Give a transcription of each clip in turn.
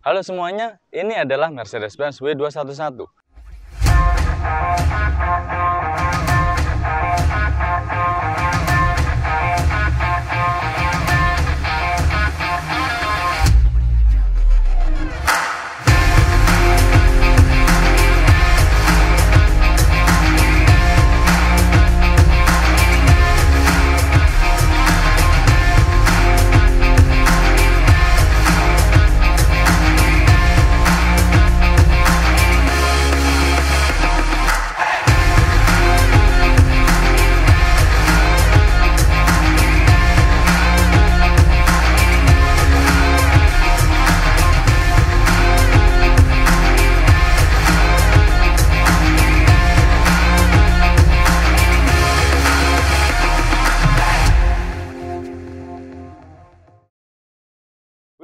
Halo semuanya, ini adalah Mercedes-Benz W211.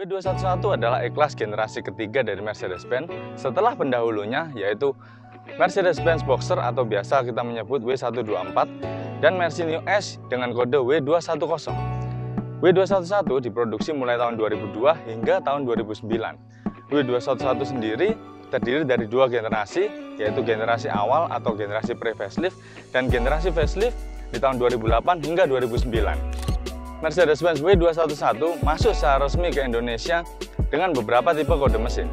W211 adalah E-Class generasi ketiga dari Mercedes-Benz setelah pendahulunya yaitu Mercedes-Benz Boxster atau biasa kita menyebut W124 dan Mercy New S dengan kode W210. W211 diproduksi mulai tahun 2002 hingga tahun 2009. W211 sendiri terdiri dari dua generasi, yaitu generasi awal atau generasi pre-facelift dan generasi facelift di tahun 2008 hingga 2009. Mercedes-Benz W211 masuk secara resmi ke Indonesia dengan beberapa tipe kode mesin,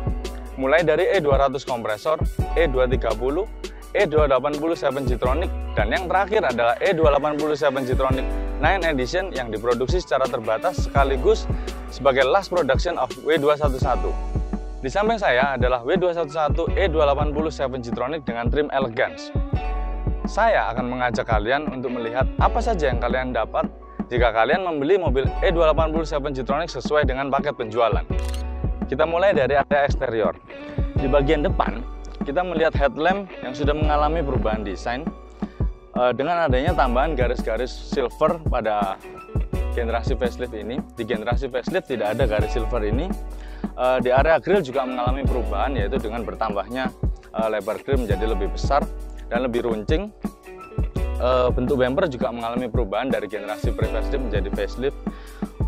mulai dari E200 kompresor, E230, E280 7G-tronic, dan yang terakhir adalah E280 7G-tronic 9 Edition yang diproduksi secara terbatas sekaligus sebagai last production of W211. Di samping saya adalah W211 E280 7G-tronic dengan trim elegance. Saya akan mengajak kalian untuk melihat apa saja yang kalian dapat jika kalian membeli mobil E280 7G-tronic sesuai dengan paket penjualan. Kita mulai dari area eksterior. Di bagian depan, kita melihat headlamp yang sudah mengalami perubahan desain dengan adanya tambahan garis-garis silver pada generasi facelift ini. Di generasi facelift tidak ada garis silver ini. Di area grill juga mengalami perubahan, yaitu dengan bertambahnya lebar grill menjadi lebih besar dan lebih runcing. Bentuk bumper juga mengalami perubahan dari generasi pre-facelift menjadi facelift.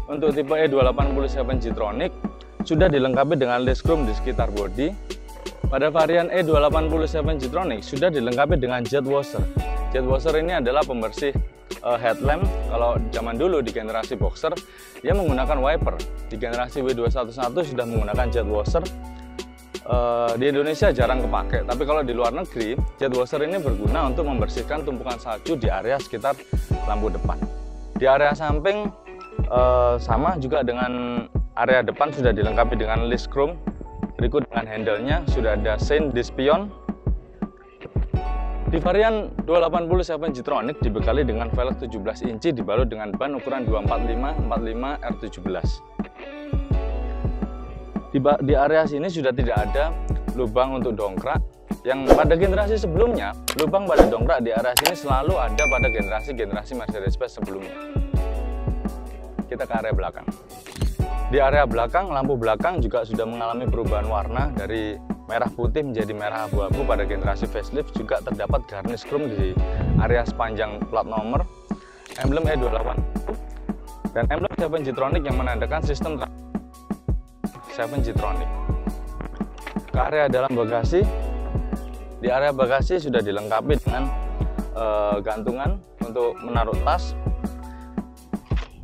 Untuk tipe E280 7G-tronic sudah dilengkapi dengan list chrome di sekitar bodi. Pada varian E280 7G-tronic sudah dilengkapi dengan jet washer. Jet washer ini adalah pembersih headlamp. Kalau zaman dulu di generasi Boxster dia menggunakan wiper. Di generasi W211 sudah menggunakan jet washer. Di Indonesia jarang kepake, tapi kalau di luar negeri jet washer ini berguna untuk membersihkan tumpukan salju di area sekitar lampu depan. Di area samping sama juga dengan area depan sudah dilengkapi dengan list chrome. Berikut dengan handle-nya sudah ada Saint Dispion. Di varian 280 7G-tronic dibekali dengan velg 17 inci dibalut dengan ban ukuran 245 45 R17. Di area sini sudah tidak ada lubang untuk dongkrak. Yang pada generasi sebelumnya, lubang pada dongkrak di area sini selalu ada pada generasi Mercedes-Benz sebelumnya. Kita ke area belakang. Di area belakang, lampu belakang juga sudah mengalami perubahan warna dari merah putih menjadi merah abu-abu pada generasi facelift. Juga terdapat garnish chrome di area sepanjang plat nomor, emblem E280 dan emblem 7G-tronic yang menandakan sistem 7G-tronic. Ke area dalam bagasi. Di area bagasi sudah dilengkapi dengan gantungan untuk menaruh tas.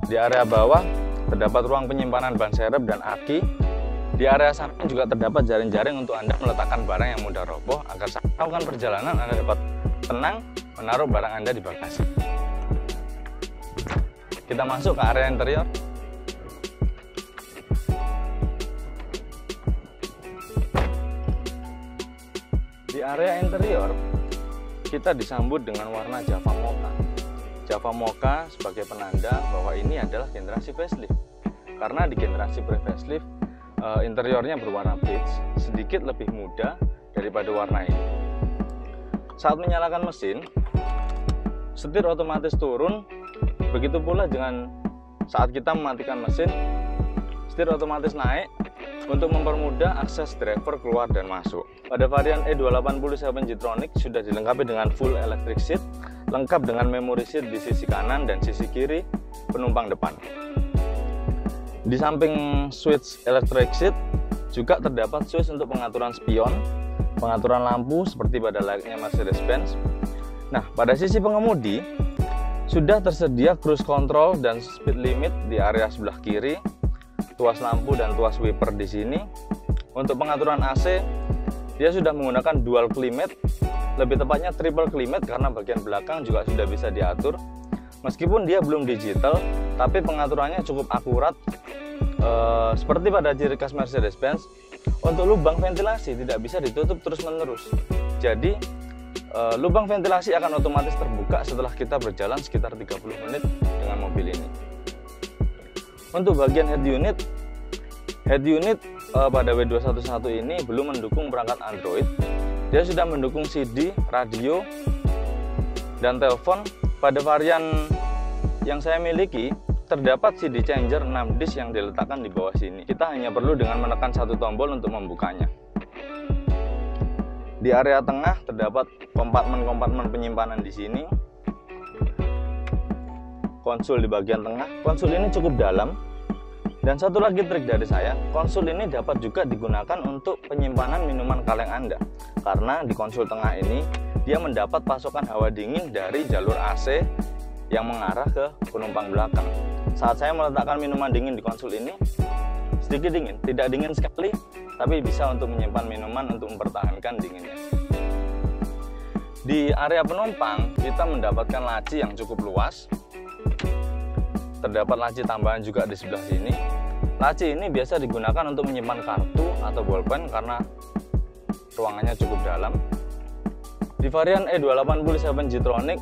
Di area bawah terdapat ruang penyimpanan ban serep dan aki. Di area samping juga terdapat jaring-jaring untuk Anda meletakkan barang yang mudah roboh agar saat melakukan perjalanan Anda dapat tenang menaruh barang Anda di bagasi. Kita masuk ke area interior. Di area interior, kita disambut dengan warna Java Mocha. Java Mocha sebagai penanda bahwa ini adalah generasi facelift. Karena di generasi pre-facelift, interiornya berwarna beige, sedikit lebih muda daripada warna ini. Saat menyalakan mesin, setir otomatis turun. Begitu pula dengan saat kita mematikan mesin, setir otomatis naik untuk mempermudah akses driver keluar dan masuk. Pada varian E280 7G-tronic sudah dilengkapi dengan full electric seat, lengkap dengan memory seat di sisi kanan dan sisi kiri penumpang depan. Di samping switch electric seat Juga terdapat switch untuk pengaturan spion, pengaturan lampu seperti pada layaknya Mercedes-Benz. Nah, pada sisi pengemudi sudah tersedia cruise control dan speed limit di area sebelah kiri, tuas lampu dan tuas wiper di sini. Untuk pengaturan AC, dia sudah menggunakan dual climate, lebih tepatnya triple climate karena bagian belakang juga sudah bisa diatur. Meskipun dia belum digital, tapi pengaturannya cukup akurat. Seperti pada ciri khas Mercedes-Benz, untuk lubang ventilasi tidak bisa ditutup terus-menerus. Jadi lubang ventilasi akan otomatis terbuka setelah kita berjalan sekitar 30 menit dengan mobil ini. Untuk bagian head unit pada W211 ini belum mendukung perangkat Android. Dia sudah mendukung CD, radio, dan telepon. Pada varian yang saya miliki, terdapat CD changer 6 disk yang diletakkan di bawah sini. Kita hanya perlu dengan menekan satu tombol untuk membukanya. Di area tengah terdapat kompartemen-kompartemen penyimpanan di sini. Konsul di bagian tengah. Konsul ini cukup dalam. Dan satu lagi trik dari saya, konsul ini dapat juga digunakan untuk penyimpanan minuman kaleng Anda. Karena di konsul tengah ini, dia mendapat pasokan hawa dingin dari jalur AC yang mengarah ke penumpang belakang. Saat saya meletakkan minuman dingin di konsul ini, sedikit dingin, tidak dingin sekali, tapi bisa untuk menyimpan minuman untuk mempertahankan dinginnya. Di area penumpang, kita mendapatkan laci yang cukup luas. Terdapat laci tambahan juga di sebelah sini. Laci ini biasa digunakan untuk menyimpan kartu atau bolpen karena ruangannya cukup dalam. Di varian E280 G-Tronic,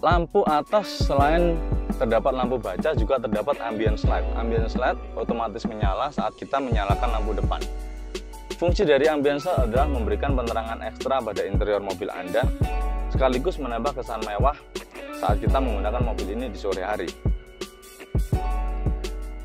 lampu atas selain terdapat lampu baca juga terdapat ambient light. Ambient light otomatis menyala saat kita menyalakan lampu depan. Fungsi dari ambient light adalah memberikan penerangan ekstra pada interior mobil Anda, sekaligus menambah kesan mewah saat kita menggunakan mobil ini di sore hari.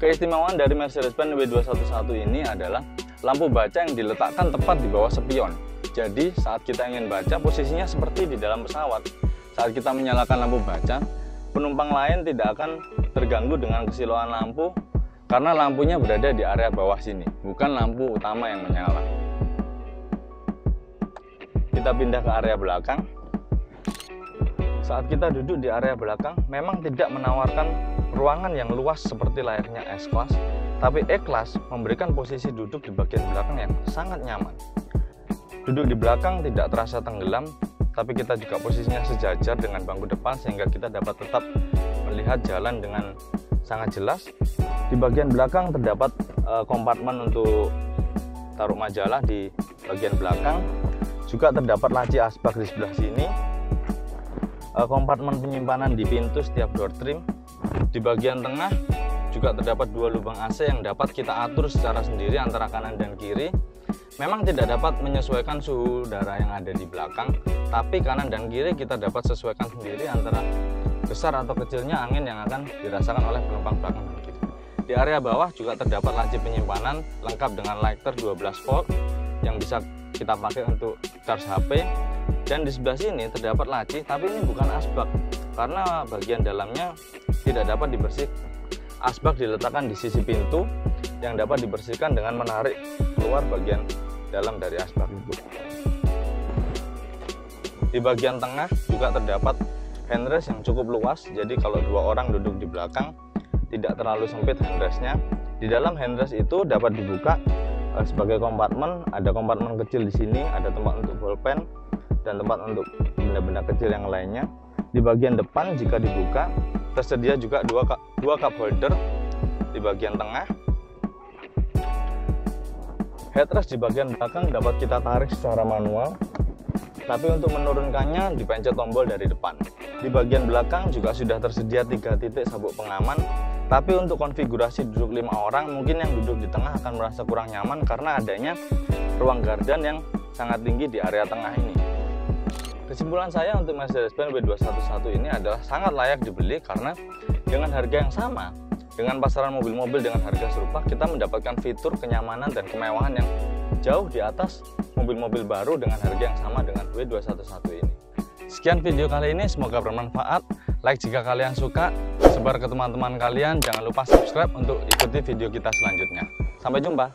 Keistimewaan dari Mercedes-Benz W211 ini adalah lampu baca yang diletakkan tepat di bawah spion. Jadi saat kita ingin baca, posisinya seperti di dalam pesawat. Saat kita menyalakan lampu baca, penumpang lain tidak akan terganggu dengan kesilauan lampu karena lampunya berada di area bawah sini, bukan lampu utama yang menyala. Kita pindah ke area belakang. Saat kita duduk di area belakang, memang tidak menawarkan ruangan yang luas seperti layaknya S-Class, tapi E-Class memberikan posisi duduk di bagian belakang yang sangat nyaman. Duduk di belakang tidak terasa tenggelam, tapi kita juga posisinya sejajar dengan bangku depan sehingga kita dapat tetap melihat jalan dengan sangat jelas. Di bagian belakang terdapat kompartemen untuk taruh majalah di bagian belakang. Juga terdapat laci asbak di sebelah sini. Kompartemen penyimpanan di pintu setiap door trim. Di bagian tengah juga terdapat dua lubang AC yang dapat kita atur secara sendiri antara kanan dan kiri. Memang tidak dapat menyesuaikan suhu udara yang ada di belakang, tapi kanan dan kiri kita dapat sesuaikan sendiri antara besar atau kecilnya angin yang akan dirasakan oleh penumpang belakang dan kiri. Di area bawah juga terdapat laci penyimpanan lengkap dengan lighter 12 volt yang bisa kita pakai untuk charge HP. Dan di sebelah sini terdapat laci, tapi ini bukan asbak karena bagian dalamnya tidak dapat dibersihkan. Asbak diletakkan di sisi pintu yang dapat dibersihkan dengan menarik keluar bagian dalam dari asbak itu. Di bagian tengah juga terdapat handrest yang cukup luas, jadi kalau dua orang duduk di belakang tidak terlalu sempit handrestnya. Di dalam handrest itu dapat dibuka sebagai kompartemen, ada kompartemen kecil di sini, ada tempat untuk bolpen dan tempat untuk benda-benda kecil yang lainnya. Di bagian depan jika dibuka tersedia juga dua cup holder di bagian tengah. Headrest di bagian belakang dapat kita tarik secara manual, tapi untuk menurunkannya dipencet tombol dari depan. Di bagian belakang juga sudah tersedia 3 titik sabuk pengaman, tapi untuk konfigurasi duduk 5 orang mungkin yang duduk di tengah akan merasa kurang nyaman karena adanya ruang gardan yang sangat tinggi di area tengah ini. Kesimpulan saya untuk Mercedes-Benz W211 ini adalah sangat layak dibeli karena dengan harga yang sama dengan pasaran mobil-mobil dengan harga serupa, kita mendapatkan fitur kenyamanan dan kemewahan yang jauh di atas mobil-mobil baru dengan harga yang sama dengan W211 ini. Sekian video kali ini, semoga bermanfaat. Like jika kalian suka, sebar ke teman-teman kalian. Jangan lupa subscribe untuk ikuti video kita selanjutnya. Sampai jumpa.